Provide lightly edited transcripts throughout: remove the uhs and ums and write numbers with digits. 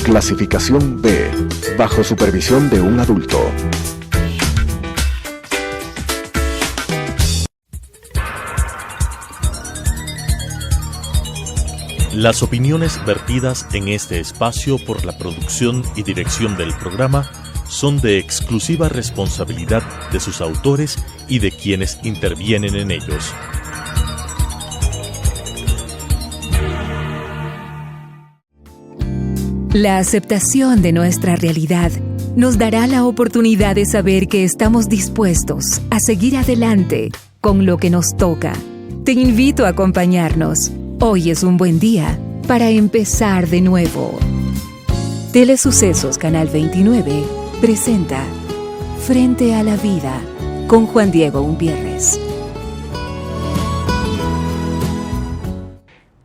Clasificación B, bajo supervisión de un adulto. Las opiniones vertidas en este espacio por la producción y dirección del programa son de exclusiva responsabilidad de sus autores y de quienes intervienen en ellos. La aceptación de nuestra realidad nos dará la oportunidad de saber que estamos dispuestos a seguir adelante con lo que nos toca. Te invito a acompañarnos. Hoy es un buen día para empezar de nuevo. Telesucesos Canal 29 presenta Frente a la Vida con Juan Diego Umpierres.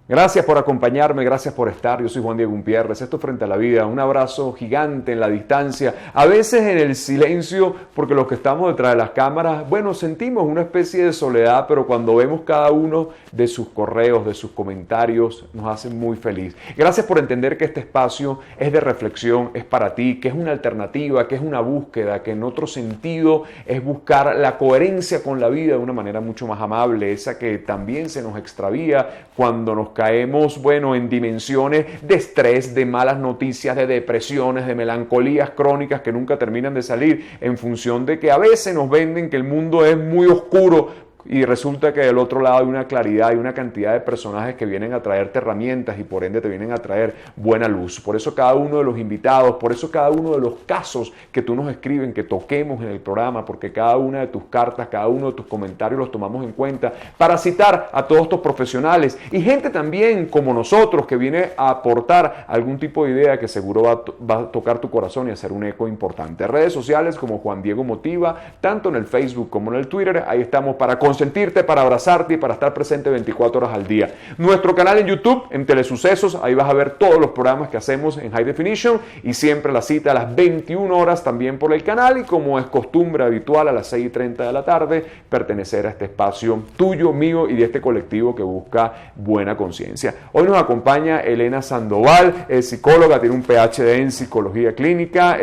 Gracias por acompañarme, gracias por estar. Yo soy Juan Diego Umpierres. Esto es Frente a la Vida, un abrazo gigante en la distancia, a veces en el silencio, porque los que estamos detrás de las cámaras, bueno, sentimos una especie de soledad, pero cuando vemos cada uno de sus correos, de sus comentarios, nos hacen muy feliz. Gracias por entender que este espacio es de reflexión, es para ti, que es una alternativa, que es una búsqueda, que en otro sentido es buscar la coherencia con la vida de una manera mucho más amable, esa que también se nos extravía cuando nos caemos, bueno, en dimensiones de estrés, de malas noticias, de depresiones, de melancolías crónicas que nunca terminan de salir, en función de que a veces nos venden que el mundo es muy oscuro, y resulta que del otro lado hay una claridad y una cantidad de personajes que vienen a traerte herramientas y por ende te vienen a traer buena luz. Por eso cada uno de los invitados, por eso cada uno de los casos que tú nos escriben, que toquemos en el programa, porque cada una de tus cartas, cada uno de tus comentarios los tomamos en cuenta para citar a todos estos profesionales y gente también como nosotros que viene a aportar algún tipo de idea que seguro va a tocar tu corazón y hacer un eco importante. Redes sociales como Juan Diego Motiva, tanto en el Facebook como en el Twitter, ahí estamos para consentirte, para abrazarte y para estar presente 24 horas al día. Nuestro canal en YouTube, en Telesucesos, ahí vas a ver todos los programas que hacemos en High Definition y siempre la cita a las 21 horas también por el canal y como es costumbre habitual a las 6:30 de la tarde, pertenecer a este espacio tuyo, mío y de este colectivo que busca buena conciencia. Hoy nos acompaña Elena Sandoval, es psicóloga, tiene un PhD en psicología clínica.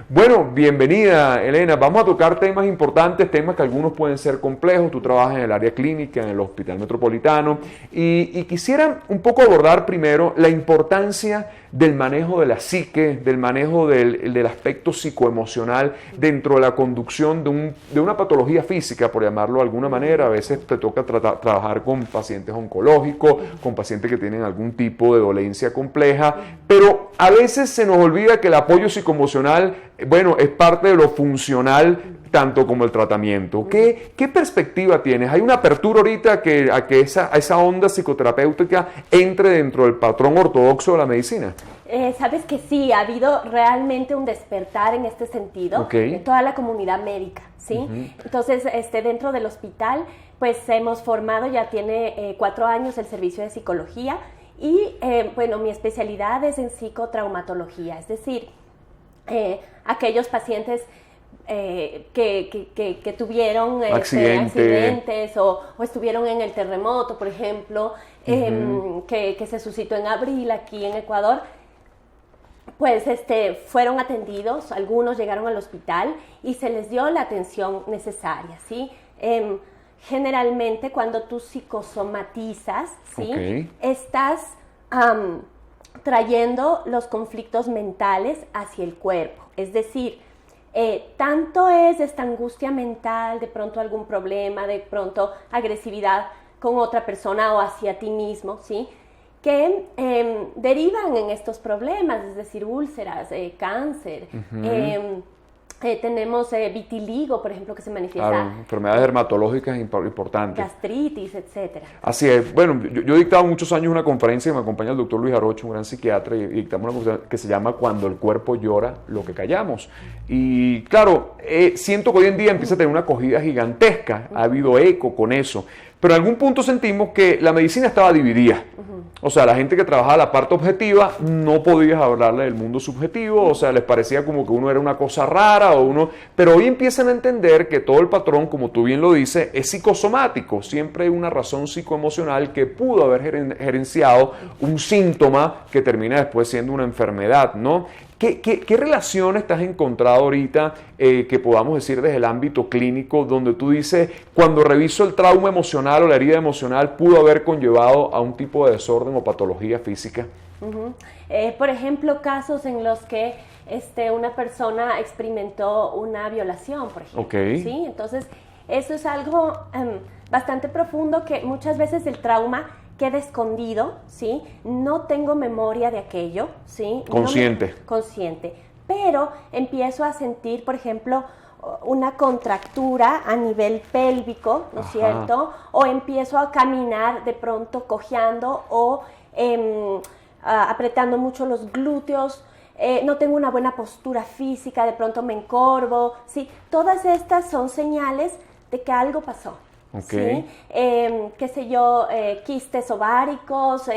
Bueno, bienvenida Elena, vamos a tocar temas importantes, temas que algunos pueden ser complejos. Tú trabajas en el área clínica, en el Hospital Metropolitano, y quisiera un poco abordar primero la importancia del manejo de la psique, del manejo del aspecto psicoemocional dentro de la conducción de una patología física, por llamarlo de alguna manera. A veces te toca trabajar con pacientes oncológicos, con pacientes que tienen algún tipo de dolencia compleja, pero a veces se nos olvida que el apoyo psicoemocional, bueno, es parte de lo funcional tanto como el tratamiento. ¿Qué perspectiva tienes? ¿Hay una apertura ahorita a que esa onda psicoterapéutica entre dentro del patrón ortodoxo de la medicina? Sabes que sí, ha habido realmente un despertar en este sentido en toda la comunidad médica, ¿sí? Uh-huh. Entonces, dentro del hospital, pues hemos formado, ya tiene 4 años el servicio de psicología y, bueno, mi especialidad es en psicotraumatología, es decir, aquellos pacientes que tuvieron accidentes o estuvieron en el terremoto, por ejemplo, que se suscitó en abril aquí en Ecuador, pues fueron atendidos, algunos llegaron al hospital y se les dio la atención necesaria, ¿sí? Generalmente cuando tú psicosomatizas, ¿sí? Estás trayendo los conflictos mentales hacia el cuerpo, es decir, tanto es esta angustia mental, de pronto algún problema, de pronto agresividad con otra persona o hacia ti mismo, ¿sí? Que derivan en estos problemas, es decir, úlceras, cáncer, tenemos vitiligo, por ejemplo, que se manifiesta. Claro, enfermedades dermatológicas importantes. Gastritis, etcétera. Así es. Bueno, yo he dictado muchos años una conferencia que me acompaña el doctor Luis Arocho, un gran psiquiatra, y dictamos una cosa que se llama Cuando el cuerpo llora, lo que callamos. Y claro, siento que hoy en día empieza a tener una acogida gigantesca, ha habido eco con eso. Pero en algún punto sentimos que la medicina estaba dividida. O sea, la gente que trabajaba la parte objetiva no podías hablarle del mundo subjetivo, o sea, les parecía como que uno era una cosa rara pero hoy empiezan a entender que todo el patrón, como tú bien lo dices, es psicosomático. Siempre hay una razón psicoemocional que pudo haber gerenciado un síntoma que termina después siendo una enfermedad, ¿no? ¿Qué relaciones te has encontrado ahorita que podamos decir desde el ámbito clínico donde tú dices, cuando reviso el trauma emocional o la herida emocional, pudo haber conllevado a un tipo de desorden o patología física? Por ejemplo, casos en los que una persona experimentó una violación, por ejemplo. Okay. ¿Sí? Entonces, eso es algo bastante profundo que muchas veces el trauma queda escondido, ¿sí? No tengo memoria de aquello, ¿sí? Consciente. Consciente. Pero empiezo a sentir, por ejemplo, una contractura a nivel pélvico, ¿no es cierto? O empiezo a caminar de pronto cojeando o apretando mucho los glúteos. No tengo una buena postura física, de pronto me encorvo, ¿sí? Todas estas son señales de que algo pasó. Okay. ¿Sí? Qué sé yo, quistes ováricos,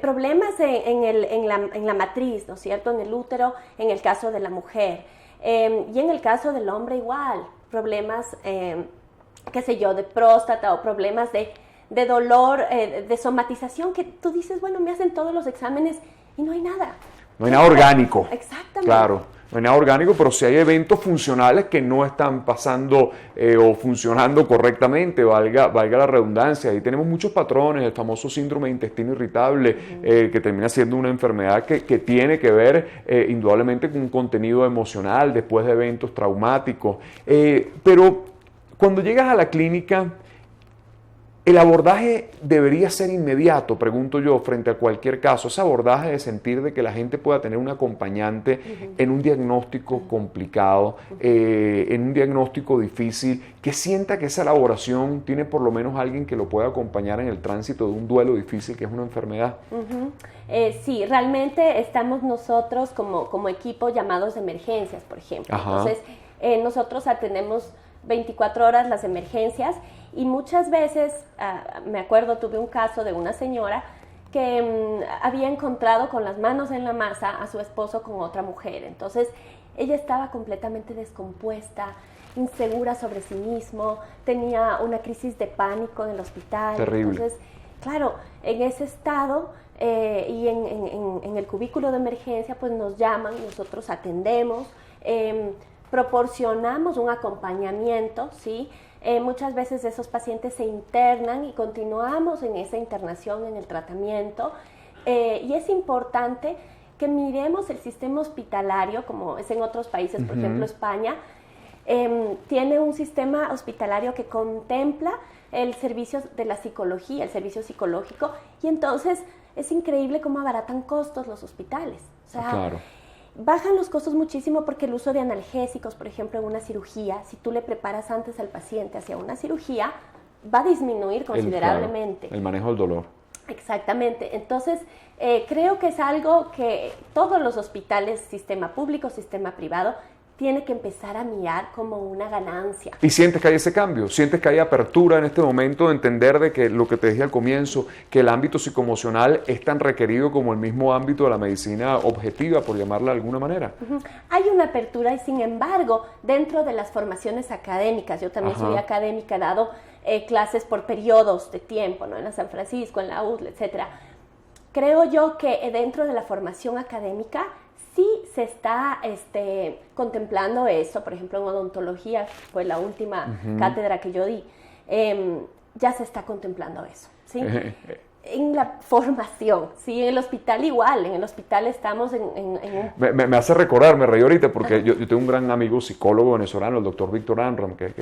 problemas en la matriz, ¿no es cierto? En el útero, en el caso de la mujer. Y en el caso del hombre igual, problemas, qué sé yo, de próstata o problemas de dolor, de somatización, que tú dices, bueno, me hacen todos los exámenes y no hay nada. No hay nada orgánico. Exactamente. Claro. No hay nada orgánico, pero sí hay eventos funcionales que no están pasando o funcionando correctamente, valga la redundancia. Ahí tenemos muchos patrones, el famoso síndrome de intestino irritable, que termina siendo una enfermedad que tiene que ver indudablemente con un contenido emocional después de eventos traumáticos. Pero cuando llegas a la clínica, ¿el abordaje debería ser inmediato, pregunto yo, frente a cualquier caso? Ese abordaje de sentir de que la gente pueda tener un acompañante en un diagnóstico complicado, en un diagnóstico difícil, que sienta que esa elaboración tiene por lo menos alguien que lo pueda acompañar en el tránsito de un duelo difícil que es una enfermedad. Sí, realmente estamos nosotros como equipo llamados de emergencias, por ejemplo. Entonces, nosotros atendemos 24 horas las emergencias y muchas veces, me acuerdo, tuve un caso de una señora que había encontrado con las manos en la masa a su esposo con otra mujer. Entonces, ella estaba completamente descompuesta, insegura sobre sí mismo, tenía una crisis de pánico en el hospital. Terrible. Entonces, claro, en ese estado y en el cubículo de emergencia, pues nos llaman, nosotros atendemos, proporcionamos un acompañamiento, ¿sí? Muchas veces esos pacientes se internan y continuamos en esa internación, en el tratamiento, y es importante que miremos el sistema hospitalario, como es en otros países, por ejemplo España, tiene un sistema hospitalario que contempla el servicio de la psicología, el servicio psicológico, y entonces es increíble cómo abaratan costos los hospitales. O sea, claro. Bajan los costos muchísimo porque el uso de analgésicos, por ejemplo, en una cirugía, si tú le preparas antes al paciente hacia una cirugía, va a disminuir considerablemente. El manejo del dolor. Exactamente. Entonces, creo que es algo que todos los hospitales, sistema público, sistema privado, tiene que empezar a mirar como una ganancia. ¿Y sientes que hay ese cambio? ¿Sientes que hay apertura en este momento de entender de que lo que te dije al comienzo, que el ámbito psicoemocional es tan requerido como el mismo ámbito de la medicina objetiva, por llamarla de alguna manera? Hay una apertura y sin embargo, dentro de las formaciones académicas, yo también soy académica, he dado clases por periodos de tiempo, ¿no? En la San Francisco, en la UDL, etcétera. Creo yo que dentro de la formación académica sí se está contemplando eso. Por ejemplo, en odontología, fue la última cátedra que yo di, ya se está contemplando eso, ¿sí? En la formación, sí, en el hospital igual, en el hospital estamos en un... Me hace recordar, me reí ahorita porque yo tengo un gran amigo psicólogo venezolano, el doctor Víctor Anram, que es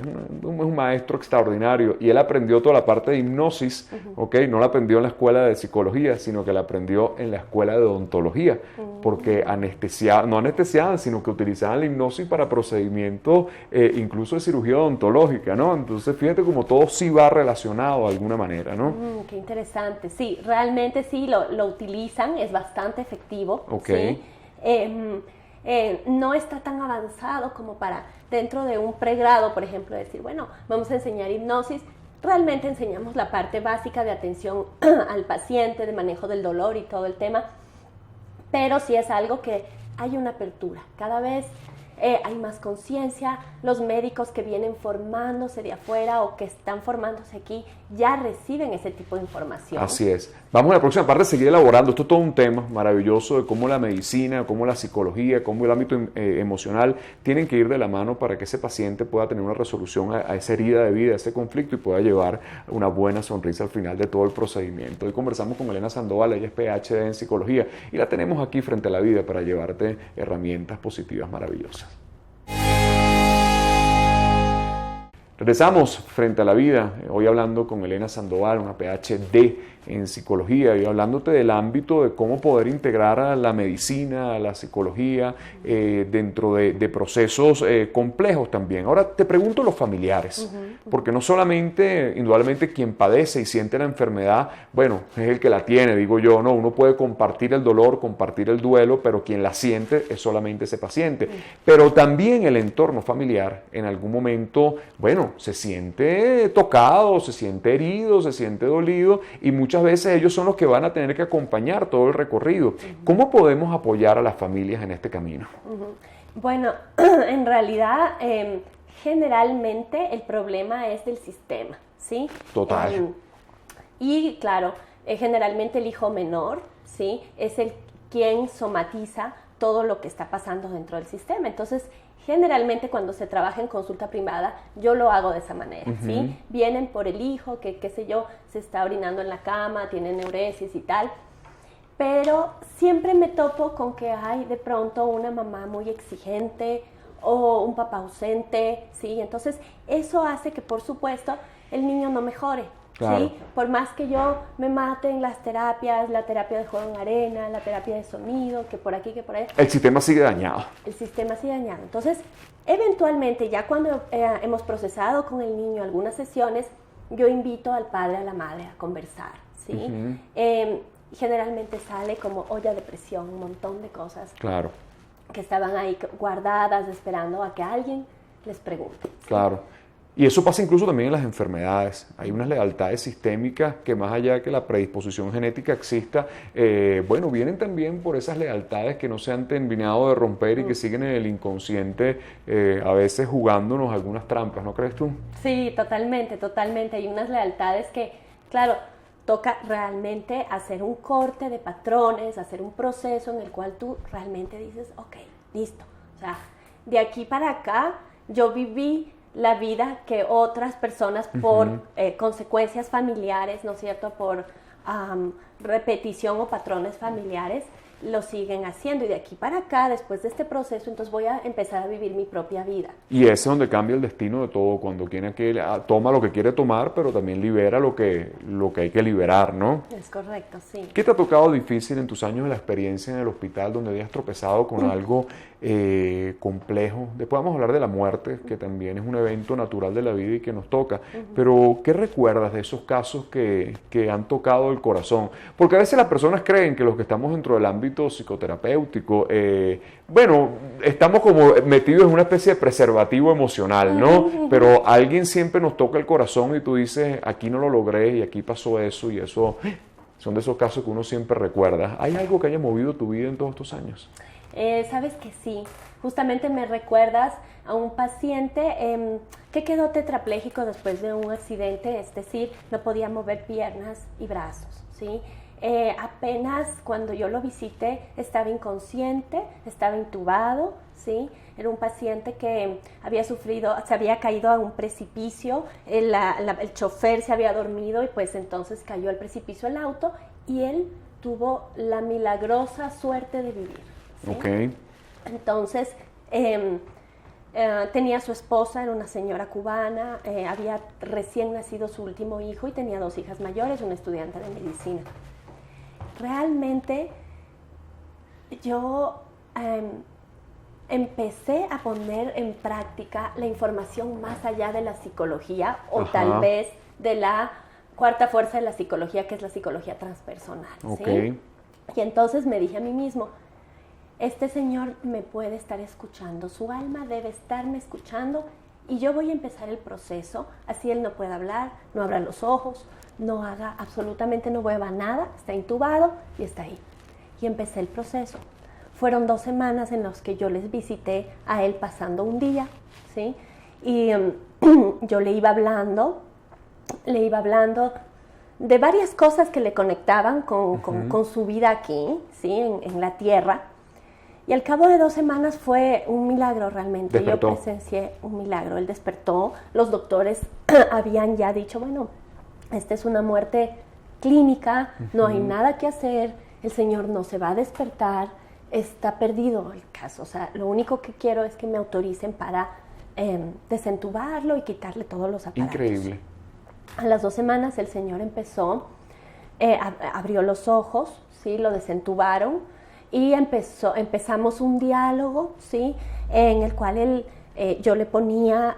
un maestro extraordinario, y él aprendió toda la parte de hipnosis, ¿okay? No la aprendió en la escuela de psicología, sino que la aprendió en la escuela de odontología, porque no anestesiaban, sino que utilizaban la hipnosis para procedimientos incluso de cirugía odontológica, ¿no? Entonces, fíjate como todo sí va relacionado de alguna manera, ¿no? Qué interesante. Sí, realmente sí lo utilizan, es bastante efectivo. Okay. ¿Sí? No está tan avanzado como para dentro de un pregrado, por ejemplo, decir, bueno, vamos a enseñar hipnosis, realmente enseñamos la parte básica de atención al paciente, de manejo del dolor y todo el tema, pero sí es algo que hay una apertura. Cada vez hay más conciencia, los médicos que vienen formándose de afuera o que están formándose aquí ya reciben ese tipo de información. Así es. Vamos a la próxima parte a seguir elaborando. Esto es todo un tema maravilloso de cómo la medicina, cómo la psicología, cómo el ámbito emocional tienen que ir de la mano para que ese paciente pueda tener una resolución a esa herida de vida, a ese conflicto y pueda llevar una buena sonrisa al final de todo el procedimiento. Hoy conversamos con Elena Sandoval, ella es PhD en psicología y la tenemos aquí frente a la vida para llevarte herramientas positivas maravillosas. Regresamos frente a la vida, hoy hablando con Elena Sandoval, una PhD en psicología, y hablándote del ámbito de cómo poder integrar a la medicina, a la psicología, dentro de procesos complejos también. Ahora te pregunto los familiares, porque no solamente, indudablemente, quien padece y siente la enfermedad, bueno, es el que la tiene, digo yo, no, uno puede compartir el dolor, compartir el duelo, pero quien la siente es solamente ese paciente. Pero también el entorno familiar, en algún momento, bueno, se siente tocado, se siente herido, se siente dolido, y muchas veces ellos son los que van a tener que acompañar todo el recorrido. ¿Cómo podemos apoyar a las familias en este camino? Bueno, en realidad, generalmente el problema es del sistema, ¿sí? Total. Y claro, generalmente el hijo menor, ¿sí? Es quien somatiza todo lo que está pasando dentro del sistema. Entonces, generalmente cuando se trabaja en consulta privada, yo lo hago de esa manera, ¿sí? Vienen por el hijo que, qué sé yo, se está orinando en la cama, tiene neuresis y tal, pero siempre me topo con que hay de pronto una mamá muy exigente o un papá ausente, ¿sí? Entonces, eso hace que, por supuesto, el niño no mejore. Claro. ¿Sí? Por más que yo me mate en las terapias, la terapia de juego en arena, la terapia de sonido, que por aquí, que por ahí. El sistema sigue dañado. El sistema sigue dañado. Entonces, eventualmente, ya cuando hemos procesado con el niño algunas sesiones, yo invito al padre, a la madre a conversar, ¿sí? Generalmente sale como olla de presión, un montón de cosas. Claro. Que estaban ahí guardadas, esperando a que alguien les pregunte, ¿sí? Claro. Y eso pasa incluso también en las enfermedades. Hay unas lealtades sistémicas que, más allá de que la predisposición genética exista, bueno, vienen también por esas lealtades que no se han terminado de romper y que siguen en el inconsciente, a veces jugándonos algunas trampas, ¿no crees tú? Sí, totalmente, totalmente. Hay unas lealtades que, claro, toca realmente hacer un corte de patrones, hacer un proceso en el cual tú realmente dices, ok, listo. O sea, de aquí para acá yo viví la vida que otras personas por consecuencias familiares, ¿no es cierto?, por repetición o patrones familiares, lo siguen haciendo. Y de aquí para acá, después de este proceso, entonces voy a empezar a vivir mi propia vida. Y ese es donde cambia el destino de todo, cuando quien toma lo que quiere tomar, pero también libera lo que hay que liberar, ¿no? Es correcto, sí. ¿Qué te ha tocado difícil en tus años de la experiencia en el hospital, donde hayas tropezado con algo complejo? Después vamos a hablar de la muerte, que también es un evento natural de la vida y que nos toca. Pero, ¿qué recuerdas de esos casos que han tocado el corazón? Porque a veces las personas creen que los que estamos dentro del ámbito psicoterapéutico, bueno, estamos como metidos en una especie de preservativo emocional, ¿no? Pero alguien siempre nos toca el corazón y tú dices, aquí no lo logré y aquí pasó eso, y eso son de esos casos que uno siempre recuerda. ¿Hay algo que haya movido tu vida en todos estos años? Sabes que sí, justamente me recuerdas a un paciente que quedó tetrapléjico después de un accidente, es decir, no podía mover piernas y brazos, ¿sí? Apenas cuando yo lo visité estaba inconsciente, estaba intubado, ¿sí? Era un paciente que se había caído a un precipicio, el chofer se había dormido y pues entonces cayó al precipicio el auto y él tuvo la milagrosa suerte de vivir, ¿sí? Okay. Entonces, tenía su esposa, era una señora cubana, había recién nacido su último hijo y tenía 2 hijas mayores, una estudiante de medicina. Realmente yo empecé a poner en práctica la información más allá de la psicología o tal vez de la cuarta fuerza de la psicología, que es la psicología transpersonal, ¿sí? Y entonces me dije a mí mismo, este señor me puede estar escuchando, su alma debe estarme escuchando y yo voy a empezar el proceso, así él no puede hablar, no abra los ojos, no haga absolutamente, no mueva nada, está intubado y está ahí. Y empecé el proceso. Fueron 2 semanas en las que yo les visité a él pasando un día, ¿sí? Y yo le iba hablando de varias cosas que le conectaban con su vida aquí, ¿sí? En la tierra. Y al cabo de 2 semanas fue un milagro realmente. Despertó. Yo presencié un milagro. Él despertó. Los doctores habían ya dicho, bueno, esta es una muerte clínica, no hay nada que hacer, el señor no se va a despertar, está perdido el caso. O sea, lo único que quiero es que me autoricen para desentubarlo y quitarle todos los aparatos. Increíble. A las 2 semanas el señor empezó, abrió los ojos, ¿sí? Lo desentubaron y empezamos un diálogo, ¿sí? En el cual yo le ponía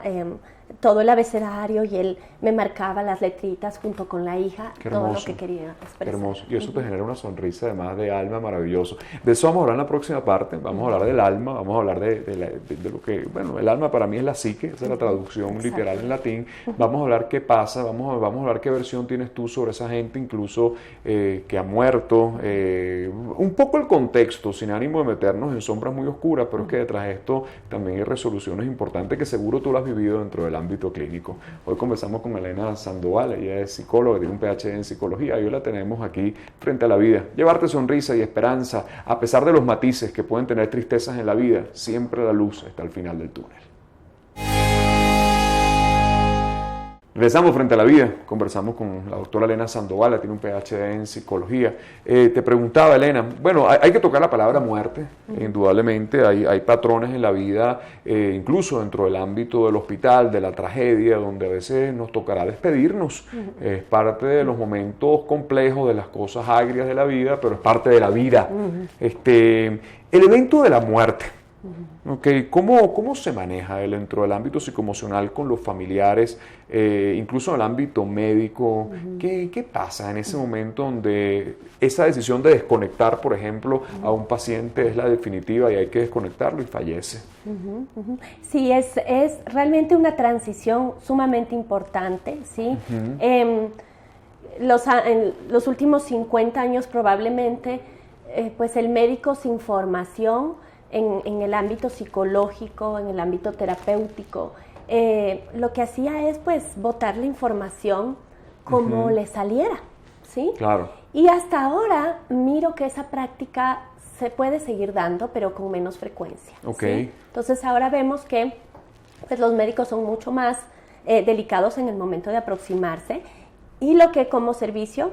todo el abecedario y él me marcaba las letritas junto con la hija, todo lo que quería expresar. Qué hermoso. Y eso te genera una sonrisa además de alma, maravilloso. De eso vamos a hablar en la próxima parte. Vamos a hablar del alma, vamos a hablar de lo que, bueno, el alma para mí es la psique, esa es la traducción literal en latín. Vamos a hablar qué pasa, vamos a hablar qué versión tienes tú sobre esa gente incluso que ha muerto. Un poco el contexto, sin ánimo de meternos en sombras muy oscuras, pero es que detrás de esto también hay resoluciones importantes que seguro tú lo has vivido dentro del ámbito clínico. Hoy conversamos con Elena Sandoval, ella es psicóloga, tiene un PhD en psicología y hoy la tenemos aquí frente a la vida. Llevarte sonrisa y esperanza, a pesar de los matices que pueden tener tristezas en la vida, siempre la luz está al final del túnel. Regresamos frente a la vida, conversamos con la doctora Elena Sandoval, tiene un PhD en psicología. Te preguntaba, Elena, bueno, hay que tocar la palabra muerte, indudablemente, hay patrones en la vida, incluso dentro del ámbito del hospital, de la tragedia, donde a veces nos tocará despedirnos. Es parte de los momentos complejos, de las cosas agrias de la vida, pero es parte de la vida. El evento de la muerte. Okay. ¿Cómo se maneja dentro del ámbito psicoemocional con los familiares, incluso en el ámbito médico? ¿Qué pasa en ese momento donde esa decisión de desconectar, por ejemplo, a un paciente es la definitiva y hay que desconectarlo y fallece? Sí, es realmente una transición sumamente importante, ¿sí? En los últimos 50 años probablemente, pues el médico sin formación en el ámbito psicológico, en el ámbito terapéutico, lo que hacía es pues botar la información como le saliera, ¿sí? Claro. Y hasta ahora miro que esa práctica se puede seguir dando, pero con menos frecuencia. Okay. ¿Sí? Entonces ahora vemos que pues, los médicos son mucho más delicados en el momento de aproximarse, y lo que como servicio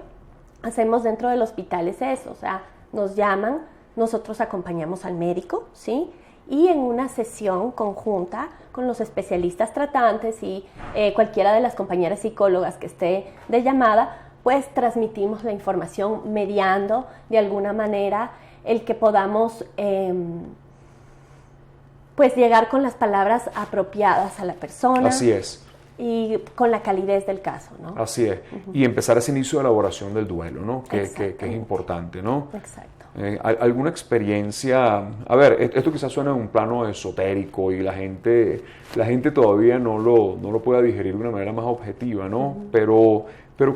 hacemos dentro del hospital es eso, o sea, nos llaman, nosotros acompañamos al médico, ¿sí? Y en una sesión conjunta con los especialistas tratantes y cualquiera de las compañeras psicólogas que esté de llamada, pues transmitimos la información mediando de alguna manera el que podamos pues llegar con las palabras apropiadas a la persona. Así es. Y con la calidez del caso, ¿no? Así es. Y empezar ese inicio de elaboración del duelo, ¿no? Que es importante, ¿no? Exacto. ¿Alguna experiencia? A ver, esto quizás suena en un plano esotérico y la gente todavía no lo puede digerir de una manera más objetiva, ¿no? Pero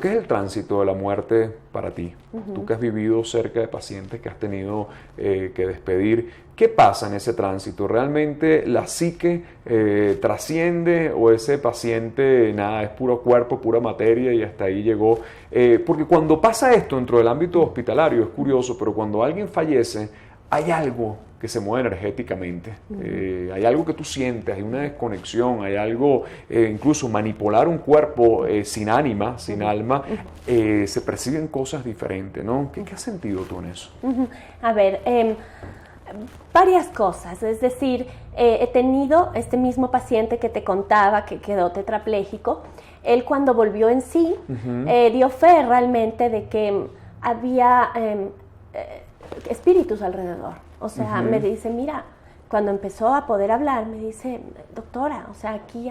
¿qué es el tránsito de la muerte para ti? Tú que has vivido cerca de pacientes que has tenido que despedir, ¿qué pasa en ese tránsito? ¿Realmente la psique trasciende o ese paciente, nada, es puro cuerpo, pura materia y hasta ahí llegó? Porque cuando pasa esto dentro del ámbito hospitalario es curioso, pero cuando alguien fallece hay algo que se mueve energéticamente, hay algo que tú sientes, hay una desconexión, hay algo, incluso manipular un cuerpo sin ánima, sin alma, se perciben cosas diferentes, ¿no? ¿Qué has sentido tú en eso? A ver, varias cosas, es decir, he tenido este mismo paciente que te contaba que quedó tetrapléjico. Él cuando volvió en sí dio fe realmente de que había espíritus alrededor. O sea, me dice, mira, cuando empezó a poder hablar, me dice, doctora, o sea, aquí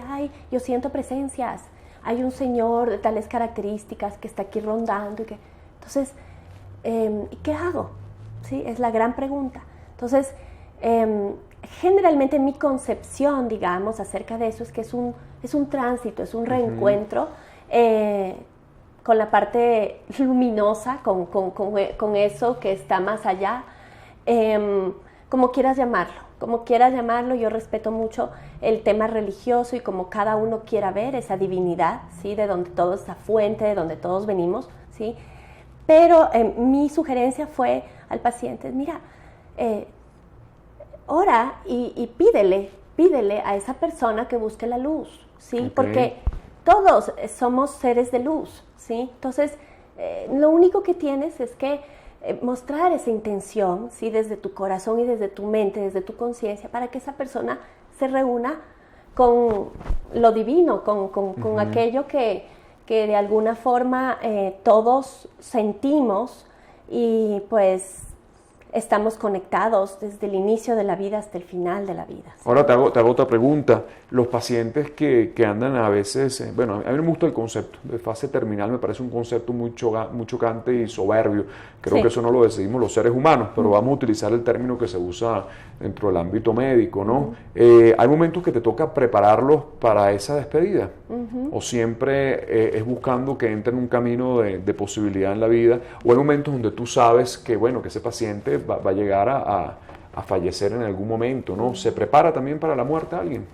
yo siento presencias, hay un señor de tales características que está aquí rondando. Entonces, ¿y qué hago? ¿Sí? Es la gran pregunta. Entonces, generalmente mi concepción, digamos, acerca de eso es que es un tránsito, es un reencuentro con la parte luminosa, con eso que está más allá, como quieras llamarlo, yo respeto mucho el tema religioso y como cada uno quiera ver esa divinidad, ¿sí? De donde todo esa fuente, de donde todos venimos, ¿sí? Pero mi sugerencia fue al paciente, mira, ora y pídele a esa persona que busque la luz, ¿sí? Okay. Porque todos somos seres de luz, ¿sí? Entonces, lo único que tienes es que mostrar esa intención, ¿sí? Desde tu corazón y desde tu mente, desde tu conciencia, para que esa persona se reúna con lo divino, con aquello que de alguna forma todos sentimos y pues estamos conectados desde el inicio de la vida hasta el final de la vida. ¿Sí? Ahora te hago otra pregunta. Los pacientes que andan a veces, bueno, a mí me gusta el concepto de fase terminal, me parece un concepto muy chocante y soberbio. Creo que eso no lo decidimos los seres humanos, pero vamos a utilizar el término que se usa dentro del ámbito médico, ¿no? ¿Hay momentos que te toca prepararlos para esa despedida? ¿O siempre es buscando que entre en un camino de posibilidad en la vida? ¿O hay momentos donde tú sabes que, bueno, que ese paciente va a llegar a fallecer en algún momento, ¿no? ¿Se prepara también para la muerte alguien?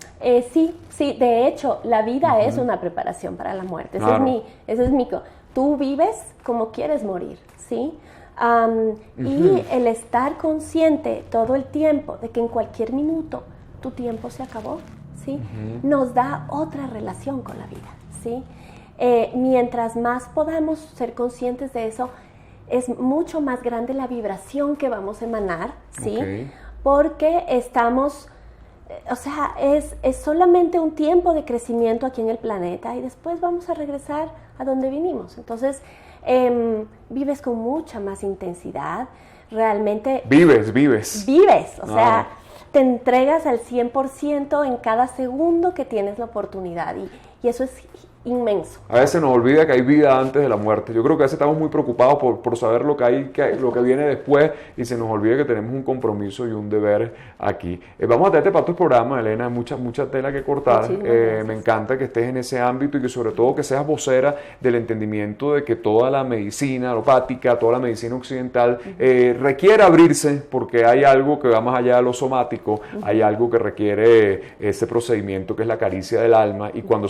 Sí, de hecho, la vida es una preparación para la muerte. Tú vives como quieres morir, ¿sí? Y el estar consciente todo el tiempo de que en cualquier minuto tu tiempo se acabó, ¿sí? Nos da otra relación con la vida, ¿sí? Mientras más podamos ser conscientes de eso, es mucho más grande la vibración que vamos a emanar, ¿sí? Porque estamos, es solamente un tiempo de crecimiento aquí en el planeta y después vamos a regresar a donde vinimos. Entonces, vives con mucha más intensidad, realmente... Vives, sea, te entregas al 100% en cada segundo que tienes la oportunidad y eso es inmenso. A veces nos olvida que hay vida antes de la muerte. Yo creo que a veces estamos muy preocupados por saber lo que viene después y se nos olvida que tenemos un compromiso y un deber aquí. Vamos a tenerte para tu programa, Elena, mucha tela que cortar. Me encanta que estés en ese ámbito y que sobre todo que seas vocera del entendimiento de que toda la medicina alopática, toda la medicina occidental requiere abrirse porque hay algo que va más allá de lo somático, hay algo que requiere ese procedimiento que es la caricia del alma y cuando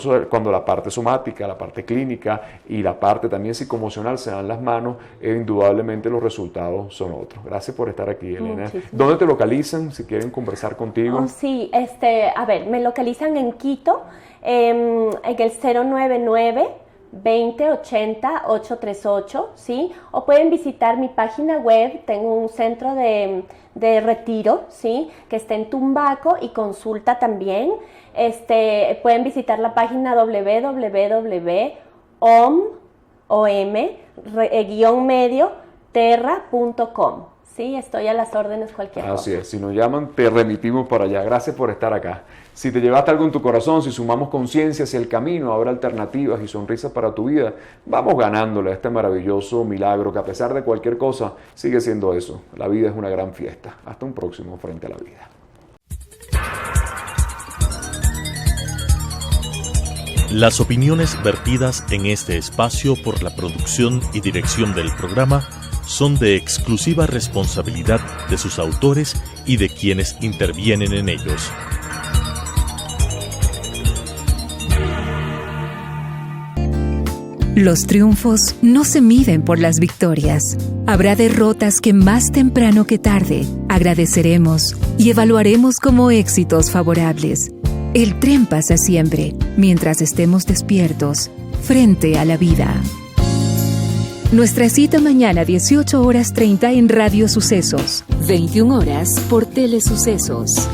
la parte somática, la parte clínica y la parte también psicoemocional se dan las manos, indudablemente los resultados son otros. Gracias por estar aquí, Elena. Muchísimo. ¿Dónde te localizan si quieren conversar contigo? Me localizan en Quito, en el 099 2080 838, ¿sí? O pueden visitar mi página web, tengo un centro de retiro, ¿sí? Que está en Tumbaco y consulta también. Pueden visitar la página www.om-terra.com. Sí, estoy a las órdenes cualquier cosa. Así es, si nos llaman te remitimos para allá. Gracias por estar acá. Si te llevaste algo en tu corazón, si sumamos conciencia hacia el camino, habrá alternativas y sonrisas para tu vida, vamos ganándole a este maravilloso milagro que a pesar de cualquier cosa sigue siendo eso. La vida es una gran fiesta. Hasta un próximo Frente a la Vida. Las opiniones vertidas en este espacio por la producción y dirección del programa son de exclusiva responsabilidad de sus autores y de quienes intervienen en ellos. Los triunfos no se miden por las victorias. Habrá derrotas que más temprano que tarde agradeceremos y evaluaremos como éxitos favorables. El tren pasa siempre, mientras estemos despiertos, frente a la vida. Nuestra cita mañana 18:30 en Radio Sucesos, 21 horas por Telesucesos.